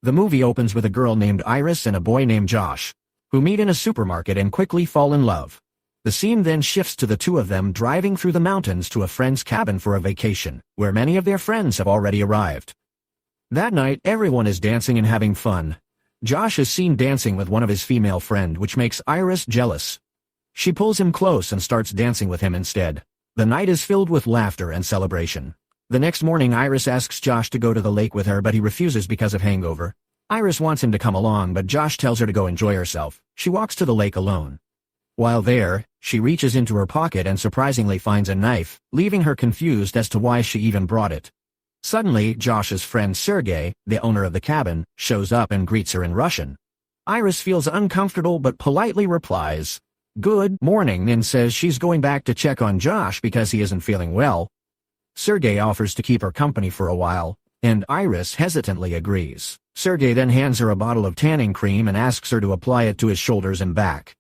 The movie opens with a girl named Iris and a boy named Josh, who meet in a supermarket and quickly fall in love. The scene then shifts to the two of them driving through the mountains to a friend's cabin for a vacation, where many of their friends have already arrived. That night, everyone is dancing and having fun. Josh is seen dancing with one of his female friend, which makes Iris jealous. She pulls him close and starts dancing with him instead. The night is filled with laughter and celebration. The next morning, Iris asks Josh to go to the lake with her, but he refuses because of hangover. Iris wants him to come along, but Josh tells her to go enjoy herself. She walks to the lake alone. While there, she reaches into her pocket and surprisingly finds a knife, leaving her confused as to why she even brought it. Suddenly, Josh's friend Sergey, the owner of the cabin, shows up and greets her in Russian. Iris feels uncomfortable but politely replies, "Good morning," and says she's going back to check on Josh because he isn't feeling well. Sergey offers to keep her company for a while, and Iris hesitantly agrees. Sergey then hands her a bottle of tanning cream and asks her to apply it to his shoulders and back.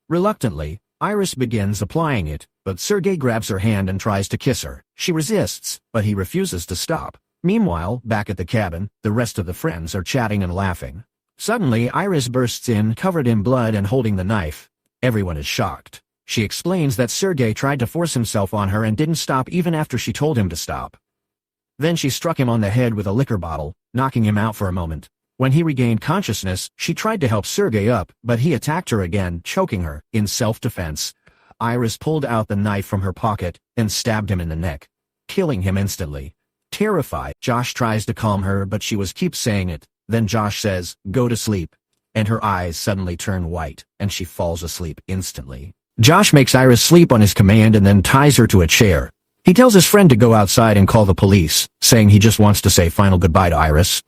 Reluctantly, Iris begins applying it, but Sergey grabs her hand and tries to kiss her. She resists, but he refuses to stop. Meanwhile, back at the cabin, the rest of the friends are chatting and laughing. Suddenly, Iris bursts in, covered in blood and holding the knife. Everyone is shocked. She explains that Sergey tried to force himself on her and didn't stop even after she told him to stop. Then she struck him on the head with a liquor bottle, knocking him out for a moment. When he regained consciousness, she tried to help Sergey up, but he attacked her again, choking her. In self-defense, Iris pulled out the knife from her pocket and stabbed him in the neck, killing him instantly. Terrified, Josh tries to calm her, but she keeps saying it. Then Josh says, "Go to sleep," and her eyes suddenly turn white, and she falls asleep instantly. Josh makes Iris sleep on his command and then ties her to a chair. He tells his friend to go outside and call the police, saying he just wants to say final goodbye to Iris.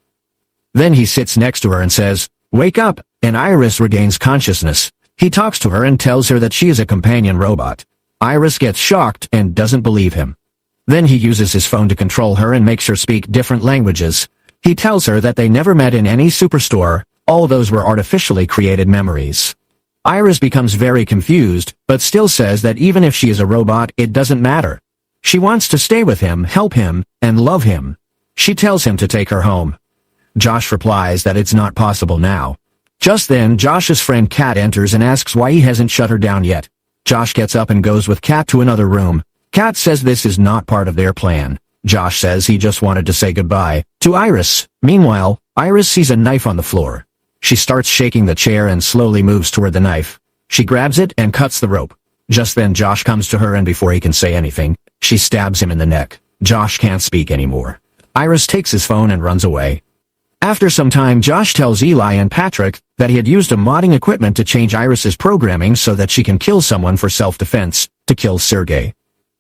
Then he sits next to her and says, "Wake up," and Iris regains consciousness. He talks to her and tells her that she is a companion robot. Iris gets shocked and doesn't believe him. Then he uses his phone to control her and makes her speak different languages. He tells her that they never met in any superstore, all those were artificially created memories. Iris becomes very confused, but still says that even if she is a robot, it doesn't matter. She wants to stay with him, help him, and love him. She tells him to take her home. Josh replies that it's not possible now. Just then, Josh's friend Kat enters and asks why he hasn't shut her down yet. Josh gets up and goes with Kat to another room. Kat says this is not part of their plan. Josh says he just wanted to say goodbye to Iris. Meanwhile, Iris sees a knife on the floor. She starts shaking the chair and slowly moves toward the knife. She grabs it and cuts the rope. Just then Josh comes to her, and before he can say anything, she stabs him in the neck. Josh can't speak anymore. Iris takes his phone and runs away. After some time, Josh tells Eli and Patrick that he had used a modding equipment to change Iris's programming so that she can kill someone for self-defense, to kill Sergey.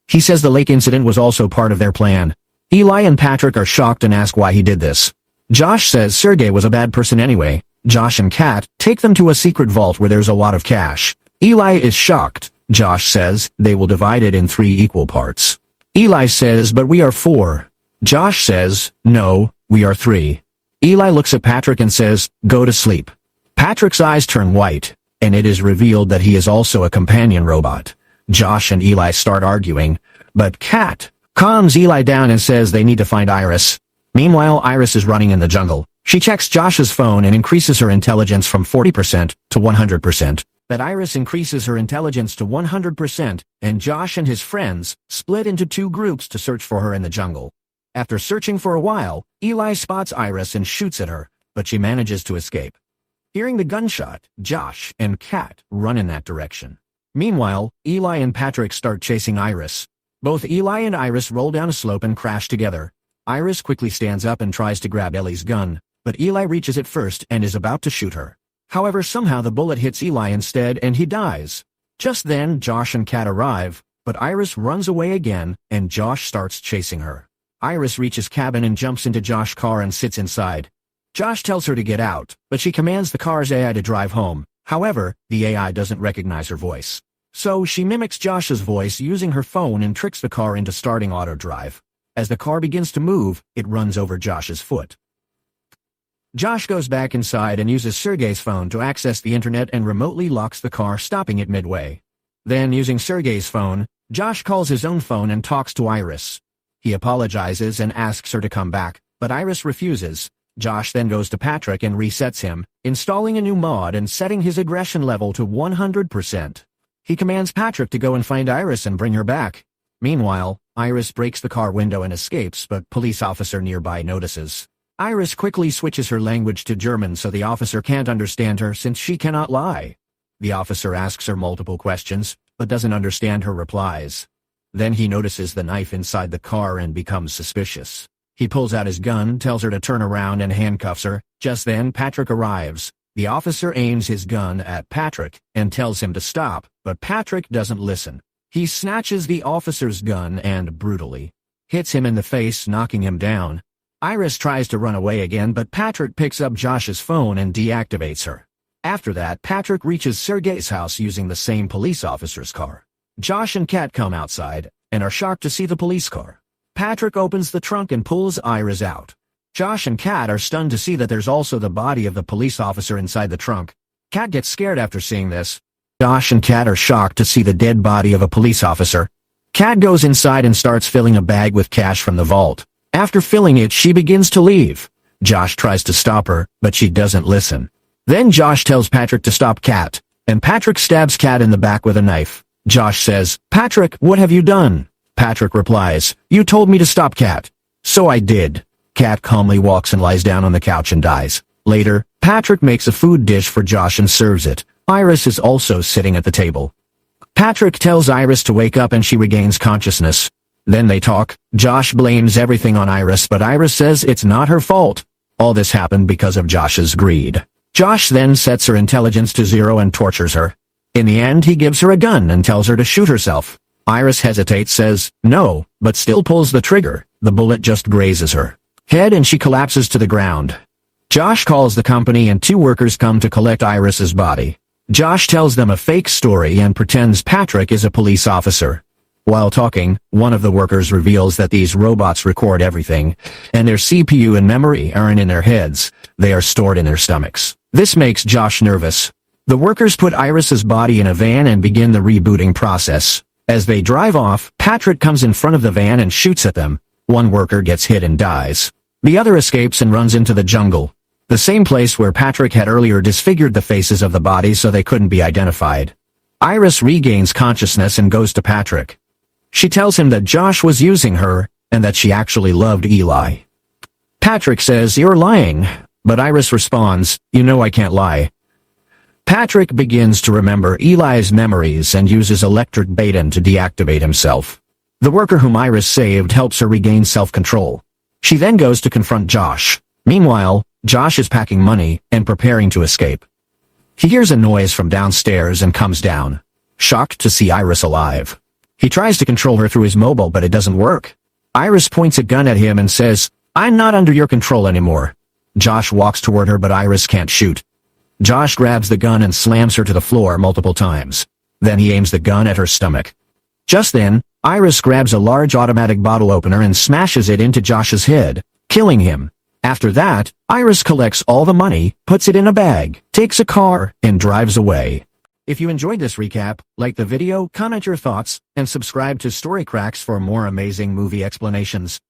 He says the lake incident was also part of their plan. Eli and Patrick are shocked and ask why he did this. Josh says Sergey was a bad person anyway. Josh and Kat take them to a secret vault where there's a lot of cash. Eli is shocked. Josh says they will divide it in 3 equal parts. Eli says, "But we are 4. Josh says, "No, we are 3. Eli looks at Patrick and says, "Go to sleep." Patrick's eyes turn white, and it is revealed that he is also a companion robot. Josh and Eli start arguing, but Kat calms Eli down and says they need to find Iris. Meanwhile, Iris is running in the jungle. She checks Josh's phone and increases her intelligence from 40% to 100%. That Iris increases her intelligence to 100%, and Josh and his friends split into 2 groups to search for her in the jungle. After searching for a while, Eli spots Iris and shoots at her, but she manages to escape. Hearing the gunshot, Josh and Kat run in that direction. Meanwhile, Eli and Patrick start chasing Iris. Both Eli and Iris roll down a slope and crash together. Iris quickly stands up and tries to grab Ellie's gun, but Eli reaches it first and is about to shoot her. However, somehow the bullet hits Eli instead and he dies. Just then, Josh and Kat arrive, but Iris runs away again, and Josh starts chasing her. Iris reaches cabin and jumps into Josh's car and sits inside. Josh tells her to get out, but she commands the car's AI to drive home. However, the AI doesn't recognize her voice. So she mimics Josh's voice using her phone and tricks the car into starting auto drive. As the car begins to move, it runs over Josh's foot. Josh goes back inside and uses Sergey's phone to access the internet and remotely locks the car, stopping it midway. Then, using Sergey's phone, Josh calls his own phone and talks to Iris. He apologizes and asks her to come back, but Iris refuses. Josh then goes to Patrick and resets him, installing a new mod and setting his aggression level to 100%. He commands Patrick to go and find Iris and bring her back. Meanwhile, Iris breaks the car window and escapes, but police officer nearby notices. Iris quickly switches her language to German so the officer can't understand her since she cannot lie. The officer asks her multiple questions, but doesn't understand her replies. Then he notices the knife inside the car and becomes suspicious. He pulls out his gun, tells her to turn around and handcuffs her. Just then, Patrick arrives. The officer aims his gun at Patrick and tells him to stop, but Patrick doesn't listen. He snatches the officer's gun and brutally hits him in the face, knocking him down. Iris tries to run away again, but Patrick picks up Josh's phone and deactivates her. After that, Patrick reaches Sergei's house using the same police officer's car. Josh and Kat come outside and are shocked to see the police car. Patrick opens the trunk and pulls Iris out. Josh and Kat are stunned to see that there's also the body of the police officer inside the trunk. Kat gets scared after seeing this. Josh and Kat are shocked to see the dead body of a police officer. Kat goes inside and starts filling a bag with cash from the vault. After filling it, she begins to leave. Josh tries to stop her, but she doesn't listen. Then Josh tells Patrick to stop Kat, and Patrick stabs Kat in the back with a knife. Josh says, "Patrick, what have you done?" Patrick replies, "You told me to stop Kat." "So I did." Kat calmly walks and lies down on the couch and dies. Later, Patrick makes a food dish for Josh and serves it. Iris is also sitting at the table. Patrick tells Iris to wake up and she regains consciousness. Then they talk. Josh blames everything on Iris, but Iris says it's not her fault. All this happened because of Josh's greed. Josh then sets her intelligence to 0 and tortures her. In the end, he gives her a gun and tells her to shoot herself. Iris hesitates, says no, but still pulls the trigger. The bullet just grazes her head and she collapses to the ground. Josh calls the company and 2 workers come to collect Iris's body. Josh tells them a fake story and pretends Patrick is a police officer. While talking, one of the workers reveals that these robots record everything, and their CPU and memory aren't in their heads, they are stored in their stomachs. This makes Josh nervous. The workers put Iris's body in a van and begin the rebooting process. As they drive off, Patrick comes in front of the van and shoots at them. One worker gets hit and dies. The other escapes and runs into the jungle, the same place where Patrick had earlier disfigured the faces of the bodies so they couldn't be identified. Iris regains consciousness and goes to Patrick. She tells him that Josh was using her, and that she actually loved Eli. Patrick says, "You're lying," but Iris responds, "You know I can't lie." Patrick begins to remember Eli's memories and uses electric baiton to deactivate himself. The worker whom Iris saved helps her regain self-control. She then goes to confront Josh. Meanwhile, Josh is packing money and preparing to escape. He hears a noise from downstairs and comes down, shocked to see Iris alive. He tries to control her through his mobile, but it doesn't work. Iris points a gun at him and says, "I'm not under your control anymore." Josh walks toward her, but Iris can't shoot. Josh grabs the gun and slams her to the floor multiple times. Then he aims the gun at her stomach. Just then, Iris grabs a large automatic bottle opener and smashes it into Josh's head, killing him. After that, Iris collects all the money, puts it in a bag, takes a car, and drives away. If you enjoyed this recap, like the video, comment your thoughts, and subscribe to Story Cracks for more amazing movie explanations.